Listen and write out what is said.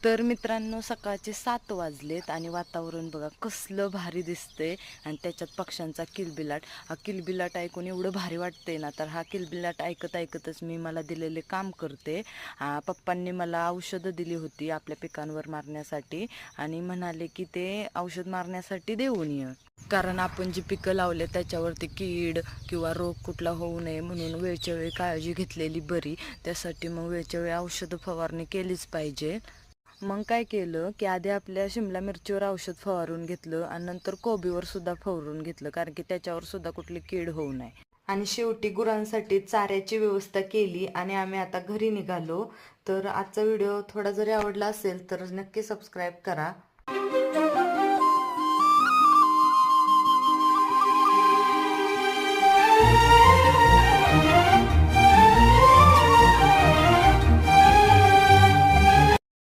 तर मित्रांनो, सकाळचे 7 वाजलेत आणि वातावरण बघा कसलं भारी दिसतंय आणि त्याच्यात पक्ष्यांचा किलबिलाट. हा किलबिलाट ऐकून एवढं भारी वाटतंय ना, तर हा किलबिलाट ऐकत ऐकतच मी मला दिलेले काम करते. पप्पांनी मला औषधं दिली होती आपल्या पिकांवर मारण्यासाठी आणि म्हणाले की ते औषध मारण्यासाठी देऊन ये, कारण आपण जी पिकं लावले त्याच्यावरती कीड किंवा रोग कुठला होऊ नये म्हणून वेळच्या वेळी काळजी घेतलेली बरी. त्यासाठी मग वेळच्या वेळी औषधं फवारणी केलीच पाहिजे. मग काय केलं की आधी आपल्या शिमला मिरचीवर औषध फवारून घेतलं आणि नंतर कोबीवर सुद्धा फवारून घेतलं, कारण की त्याच्यावर सुद्धा कुठली कीड होऊ नये. आणि शेवटी गुरांसाठी चाऱ्याची व्यवस्था केली आणि आम्ही आता घरी निघालो. तर आजचा व्हिडिओ थोडा जरी आवडला असेल तर नक्की सबस्क्राईब करा.